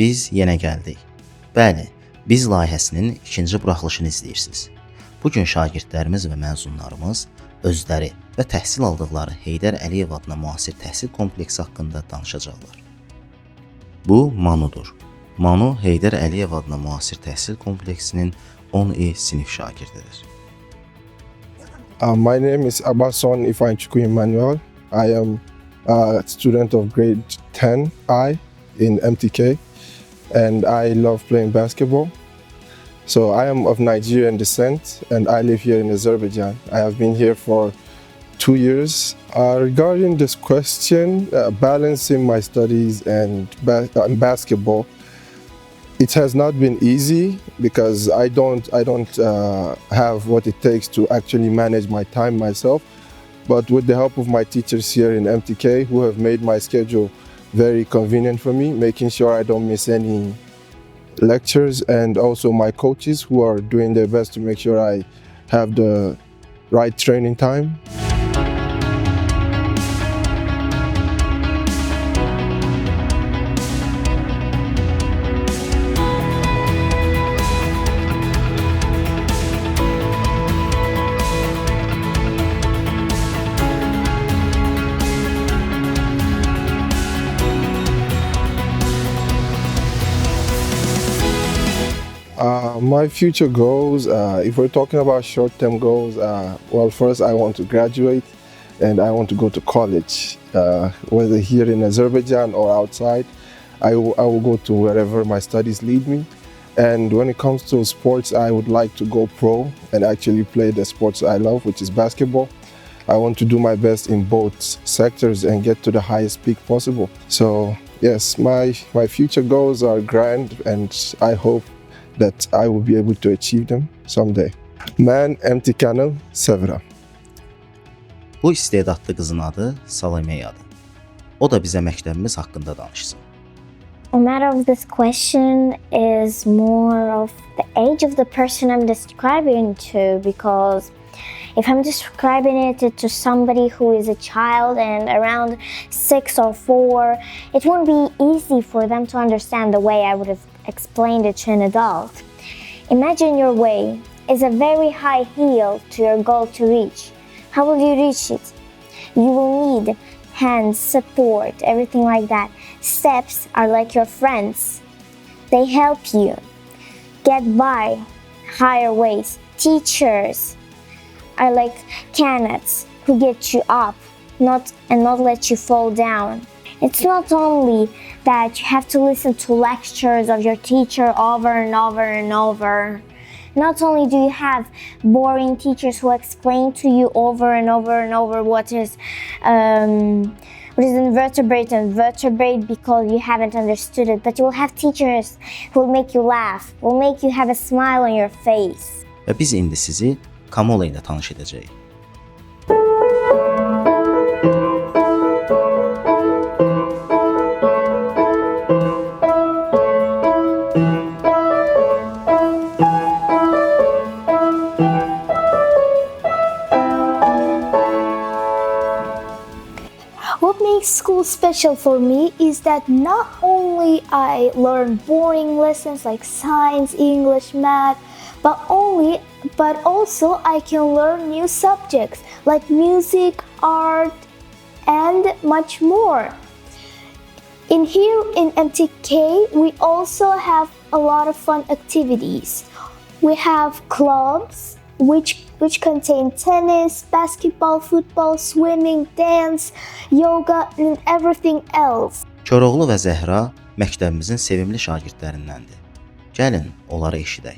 Biz yenə gəldik. Bəli, biz layihəsinin ikinci buraxılışını izləyirsiniz. Bugün şagirdlərimiz və məzunlarımız özləri və təhsil aldıqları Heydər Əliyev adına müasir təhsil kompleksi haqqında danışacaqlar. Bu Manudur. Manu Heydər Əliyev adına müasir təhsil kompleksinin 10E sinif şagirdidir. My name is Abason Ifanchukwu Emmanuel. I am a student of grade 10I in MTK, and I love playing basketball. So I am of Nigerian descent, and I live here in Azerbaijan. I have been here for 2 years. Regarding this question, balancing my studies and basketball, it has not been easy because I don't have what it takes to actually manage my time myself. But with the help of my teachers here in MTK, who have made my schedule very convenient for me, making sure I don't miss any lectures, and also my coaches who are doing their best to make sure I have the right training time. My future goals, if we're talking about short-term goals, well, first I want to graduate and I want to go to college, whether here in Azerbaijan or outside. I will go to wherever my studies lead me. And when it comes to sports, I would like to go pro and actually play the sports I love, which is basketball. I want to do my best in both sectors and get to the highest peak possible. So yes, my future goals are grand, and I hope that I will be able to achieve them someday. Mən imtahanı sevirəm. Bu istedadlı qızın adı Salameyadır. O da bizə məktəbimiz haqqında danışsın. The matter of this question is more of the age of the person I'm describing to, because if I'm describing it to somebody who is a child and around 6 or 4, it won't be easy for them to understand the way I would have explained it to an adult. Imagine your way is a very high hill to your goal to reach. How will you reach it? You will need hands, support, everything like that. Steps are like your friends. They help you get by higher ways. Teachers are like cannons who get you up, not let you fall down. It's not only that you have to listen to lectures of your teacher over and over and over. Not only do you have boring teachers who explain to you over and over and over what is invertebrate and vertebrate because you haven't understood it, but you will have teachers who will make you laugh, will make you have a smile on your face. Və biz indi sizi Kamola ilə tanış edəcəyik. What makes school special for me is that not only I learn boring lessons like science, English, math, but also I can learn new subjects like music, art, and much more. Here in MTK, we also have a lot of fun activities. We have clubs which contain tennis, basketball, football, swimming, dance, yoga, and everything else. Koroğlu və Zəhra məktəbimizin sevimli şagirdlərindəndir. Gəlin, onları eşidək.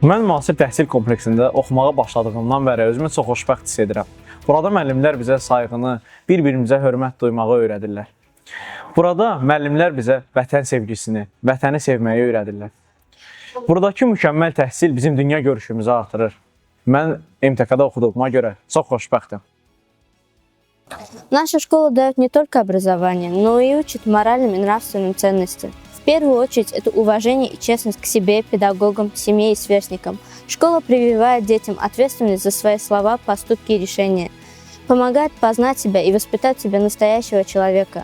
Mən müasir təhsil kompleksində oxumağa başladığımdan bəri özümü çox xoşbəxt hiss edirəm. Burada müəllimlər bizə sayğını, bir-birimizə hörmət duymağı öyrədirlər. Burada müəllimlər bizə vətən sevgisini, vətəni sevməyi öyrədirlər. Buradakı mükəmməl təhsil bizim dünya görüşümüzü artırır. Mən MTK-da oxuduğuma görə çox xoşbəxtəm. Наша школа дает не только образование, но и учит моральным и нравственным ценностям. В первую очередь это уважение и честность к себе, педагогам, семье и сверстникам. Школа прививает детям ответственность за свои слова, поступки и решения. Помогает познать себя и воспитать в себе настоящего человека.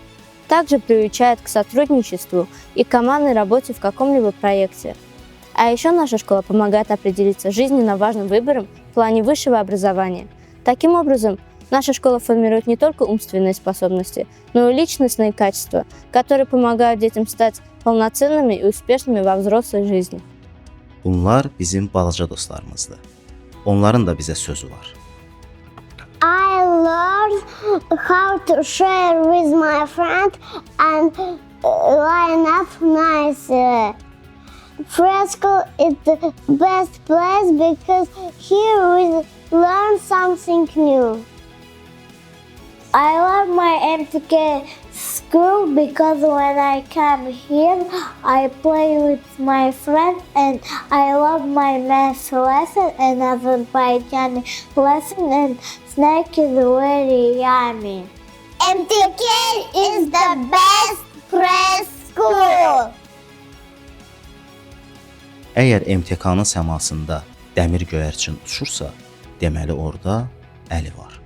также приучает к сотрудничеству и командной работе в каком-либо проекте. А еще наша школа помогает определиться жизненно важным выбором в плане высшего образования. Таким образом, наша школа формирует не только умственные способности, но и личностные качества, которые помогают детям стать полноценными и успешными во взрослой жизни. Bunlar bizim balaca dostlarımızdır. Onların da bizə sözü var. I learned how to share with my friend and line up nicely. Preschool is the best place because here we learn something new. I love my MTK school because when I come here, I play with my friends and I love my math lesson and Azerbaijani lesson and snack is very yummy. MTK is the best preschool. Əgər MTK-nın səmasında dəmir göyərçin uçursa, deməli orada əli var.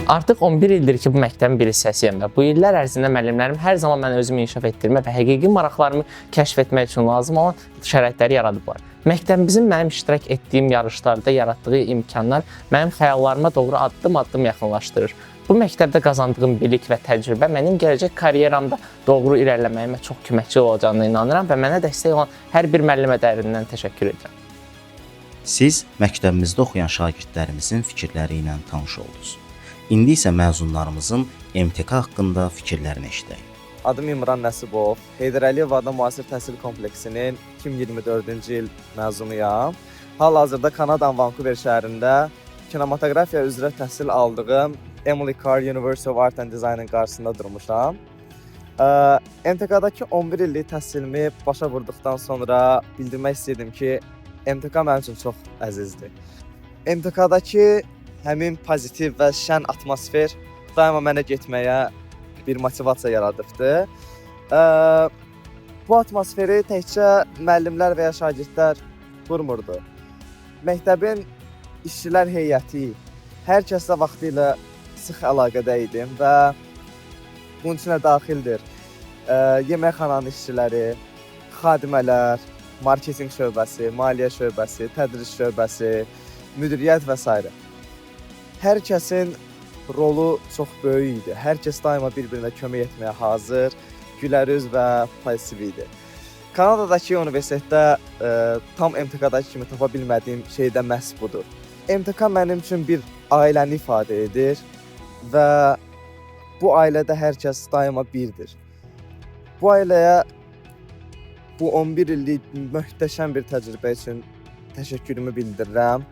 Artıq 11 ildir ki, bu məktəbin bir hissəsiyəm və bu illər ərzində müəllimlərim hər zaman mənə özümü inkişaf etdirmə və həqiqi maraqlarımı kəşf etmək üçün lazım olan şəraitləri yaradıblar. Məktəbimizin mənim iştirak etdiyim yarışlarda yaratdığı imkanlar mənim xəyallarıma doğru addım-addım yaxınlaşdırır. Bu məktəbdə qazandığım bilik və təcrübə mənim gələcək karyeramda doğru irəliləməyimə çox köməkçi olacağına inanıram və mənə dəstək olan hər bir müəllimə dərindən təşəkkür edirəm. Siz məktəbimizdə oxuyan şagirdlərimizin fikirləri ilə tanış oldunuz. İndi isə məzunlarımızın MTK haqqında fikirlərini eşidək. Adım İmran Nəsibov, Heydər Əliyev adına müasir təhsil kompleksinin 2024-cü il məzunuyam. Hal-hazırda Kanadanın Vancouver şəhərində kinematografiya üzrə təhsil aldığım Emily Carr University of Art and Design-ın qarşısında durmuşam. MTK-dakı 11 illik təhsilimi başa vurduqdan sonra bildirmək istəyirdim ki, MTK mənim üçün çox əzizdir. MTK-dakı həmin pozitiv və şən atmosfer daima mənə getməyə bir motivasiya yaradıbdı. Bu atmosferi təkcə müəllimlər və ya şagirdlər qurmurdu. Məktəbin işçilər heyəti, hər kəslə vaxtilə sıx əlaqədə idim və bunun içinə daxildir yeməkxananın işçiləri, xadimələr, marketinq şöbəsi, maliyyə şöbəsi, tədris şöbəsi, müdiriyyət və s. Hər kəsin rolu çox böyük idi. Hər kəs daima bir-birinə kömək etməyə hazır, gülərüz və pozitiv idi. Kanadadakı universitetdə tam MTK-dakı kimi tapa bilmədiyim şey də məhz budur. MTK mənim üçün bir ailəni ifadə edir və bu ailədə hər kəs daima birdir. Bu ailəyə bu 11 illik möhtəşəm bir təcrübə üçün təşəkkürümü bildirirəm.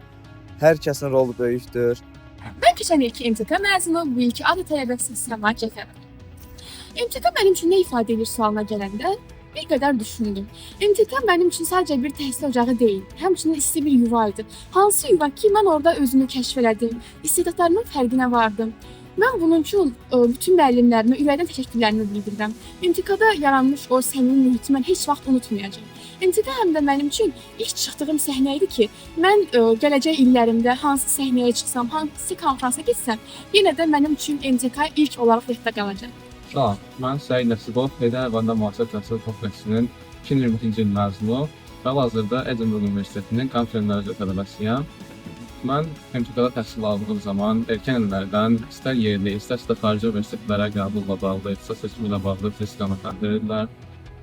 Hər kəsin rolu böyükdür. Mən keçən ilki MTK məzunu, bu ilki ali tələbəsi Səma Cəfərov. MTK mənim üçün nə ifadə edir sualına gələndə bir qədər düşündüm. MTK mənim üçün sadəcə bir təhsil ocağı deyil, həmçinin isti bir yuva idi. Hansı yuva ki, mən orada özümü kəşf elədim, istedadlarımın fərqinə vardım. Mən bunun üçün bütün müəllimlərimə ürəkdən təşəkkürlərimi bildirirəm. MTK-da yaranmış o səmimi mühiti mən heç vaxt unutmayacağam. MTK həm də mənim üçün ilk çıxdığım səhnə idi ki, mən gələcək illərimdə hansı səhnəyə çıxsam, hansı konfransa getsəm, yenə də mənim üçün MTK ilk olaraq yadda qalacaq. Salam, mən Səid Nəsibov, Heydər Əliyev adına müasir təhsil kompleksinin 2022-ci il məzunu və hal-hazırda Edinburgh Universitetinin kompüter tələbəsiyəm. Mən MTK-da təhsil aldığım zaman erkən illərdən istər yerli, istərsə də xarici universitetlərə qəbulla bağlı, ixtisas seçimi ilə bağlı istiqamətləndirirlər.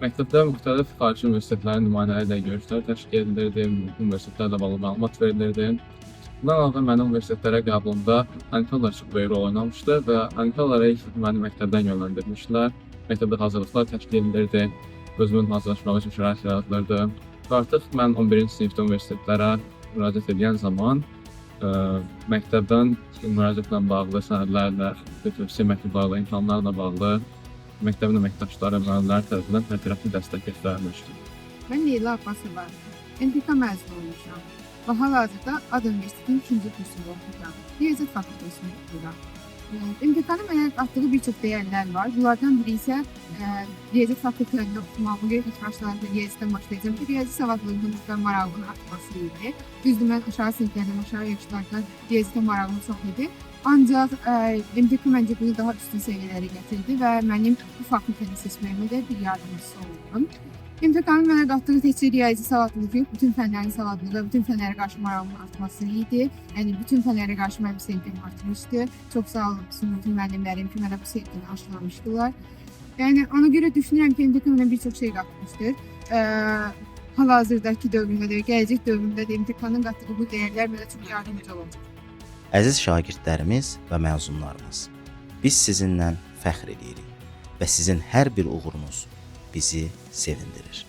Məktəbdə müxtəlif xarici universitetlərin nümayəndələri ilə görüşlər təşkil edilirdi, universitetlərlə bağlı məlumat verilirdi. Bundan əlavə mənim universitetlərə qəbulumda olimpiadalar çox böyük rol oynamışdı və olimpiadalara ilk məni məktəbdən yönləndirmişlər. Məktəbdə hazırlıqlar təşkil edilirdi, özümün hazırlaşmaq üçün şərait yaradılırdı. Və artıq mən 11-ci sinifdə universitetlərə müraciət edən zaman məktəbdən müraciətlə bağlı sənədlərlə, tövsiyə məktublarla, imtahanlarla bağlı məktəbin əməkdaşları, müəllimlər tərəfindən tərəfli dəstək göstərilmişdi. Mən Leyla Abbasova, MTK məzunu olmuşam və hal-hazırda Ad Universitetinin 2-ci kursunda oxuyuram. Riyaziyyat fakültəsində oxuyuram. İmtahanın mənə qatdığı bir çox dəyərlər var. Bunlardan biri isə riyaziyyat fakültəsində oxumağımı ilk başlarda riyaziyyatdan başlayacağım ki, riyaziyyat savadlılığının üzrə marağımın artması idi. Düzdür, mən aşağı siniflərdən, aşağı yaşlardan riyaziyyata marağım çox idi. Ancaq MTK məncə bunu daha üstün səviyyələrə gətirdi və mənim bu fakültəni seçməyimə də bir yardımcısı oldu. İmtahanın mənə qatdığı təkcə riyazi savadlılıq yox, bütün fənlərin savadlılığı və bütün fənlərə qarşı marağımın artması idi. Yəni bütün fənlərə qarşı mənim sevgim artmışdı. Çox sağ olsun bütün müəllimlərim ki, mənə bu sevgini aşılamışdılar. Yəni ona görə düşünürəm ki, İmtahan mənə bir çox şey qatmışdır. Hal-hazırdakı dövrümdə də, gələcək dövrümdə də İmtahanın qatdığı bu dəyərlər mənə çox yardımcı olacaq. Əziz şagirdlərimiz və məzunlarımız, biz sizinlə fəxr edirik və sizin hər bir uğurunuz bizi sevindirir.